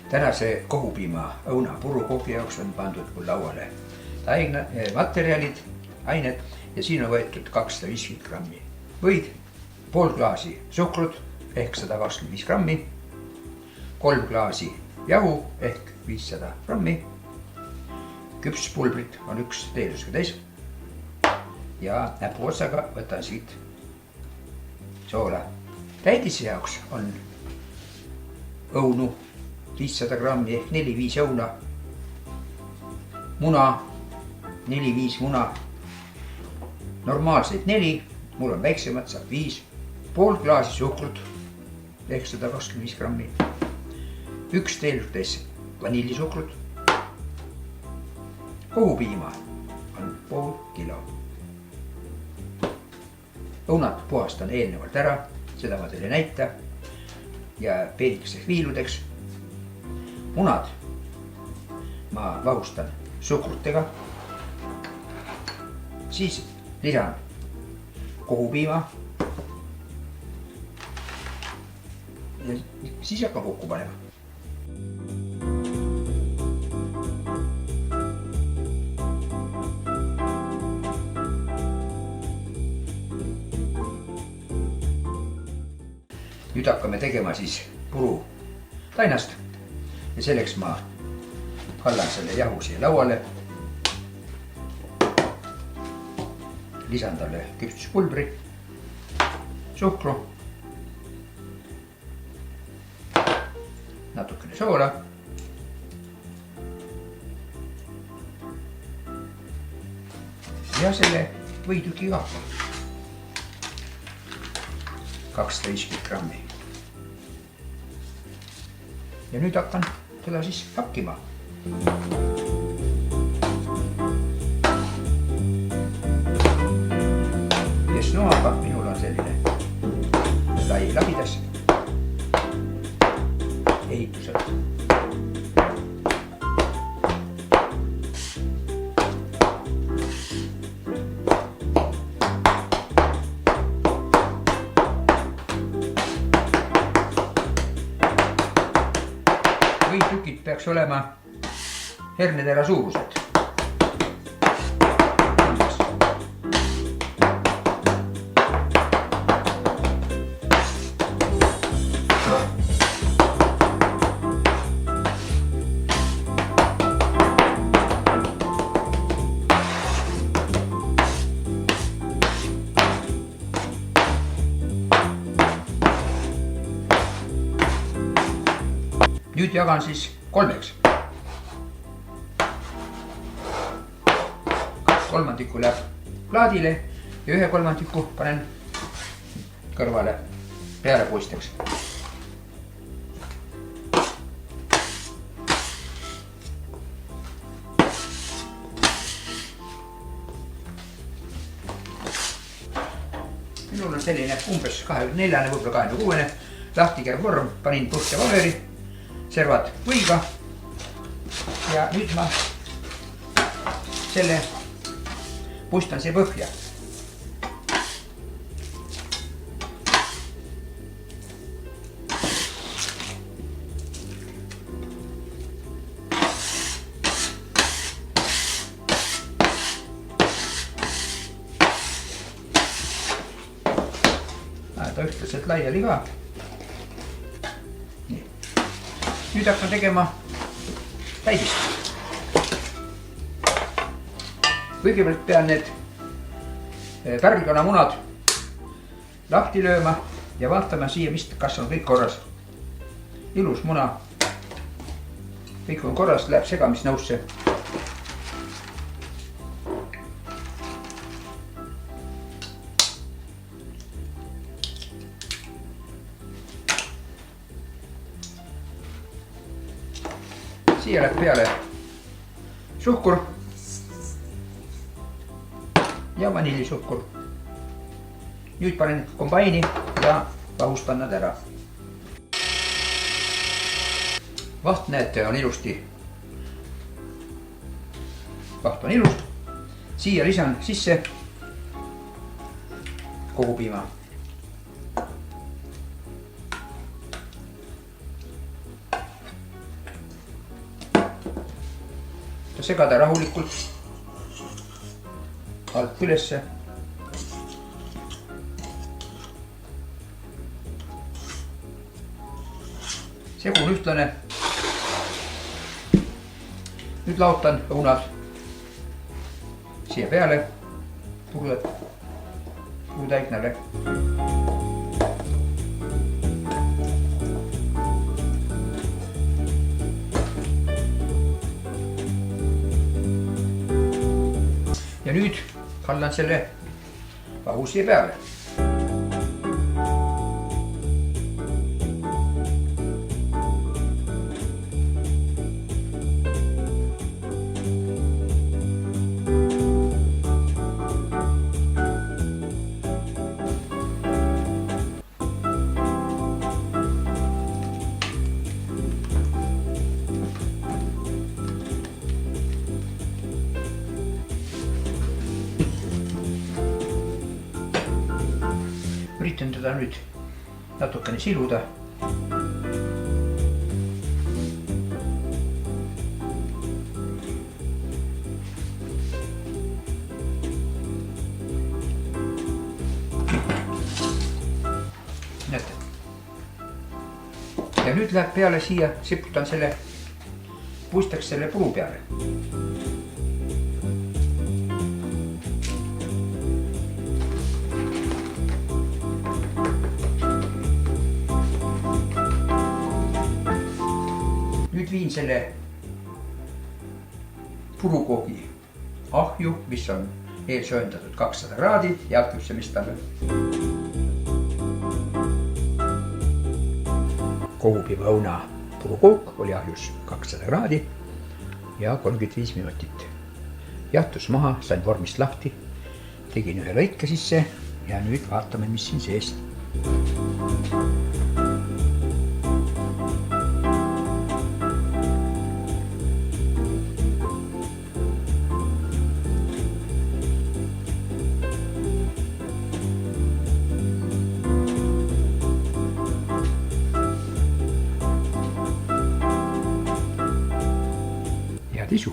tänase kohupiima õuna purukoogi jaoks on pandud mul lauale materjalid, ained ja siin on võetud 250 grammi võid, pool klaasi suhkrut ehk 125 grammi, 3 klaasi jahu ehk 500 grammi, küpsuspulbrit on 1 teelusketäis ja näpuotsaga võtan siit soola. Täidise jaoks on õunu 500 grammi ehk 4-5 õuna, muna 4-5 muna, normaalseid 4, mul on väiksemad, saab 5, pool klaasi suhkrut ehk 125 grammi, 1 teelusketäis vanillisuhkrut, kohupiima on pool kilo. Õunad puhastan eelnevalt ära, seda ma teile ei näita ja peenikesteks viiludeks. Munad ma vahustan suhkrutega, siis lisan kohupiima ja siis hakkan kokku panema. Nüüd hakkame tegema siis puru tainast ja selleks ma kallan selle jahu siia lauale. Lisan talle küpsuspulbri, suhkru, natukene soola ja selle võitüki ka 250 grammi. Ja nüüd hakkan teda siis pakkima. Noaga minul on selline lai labidas ehitusel. Võitükid peaks olema hernetera suurused. Nüüd jagan siis 3-ks. 2/3 läheb plaadile ja 1/3 panen kõrvale pealepuisteks. Minul on selline umbes 24, võib-olla 26 lahtikäiv vorm, panin põhja paberi, servad võiga ja nüüd ma selle puistan siia põhja. Ta ühtlaselt laiali ka. Nüüd hakkan tegema täidist. Kõigepealt pean need pärlkanamunad lahti lööma ja vaatama siia vist, kas on kõik korras. Ilus muna. Kõik on korras, läheb segamisnõusse. Siia läheb peale suhkur ja vanillisuhkur. Nüüd panen kombaini ja vahustan nad ära. Vaht näete on ilusti. Vaht on ilus. Siia lisan sisse kohupiima. segada rahulikult alt ülesse. Segu on ühtlane. Nüüd laotan õunad siia peale puutäignale. Ja nüüd kallan selle vahu siia peale. Üritan teda nüüd natukene siluda. Näete. Ja nüüd läheb peale siia, siputan selle puistaks selle puru peale. Nüüd viin selle purukoogi ahju, mis on eelsööndatud 200 kraadi ja küpsemistame. Kohupiva õuna purukook oli ahjus 200 kraadi ja 35 minutit. Jahtus maha, sain vormist lahti, tegin ühe lõike sisse ja nüüd vaatame, mis siin sees. Head isu!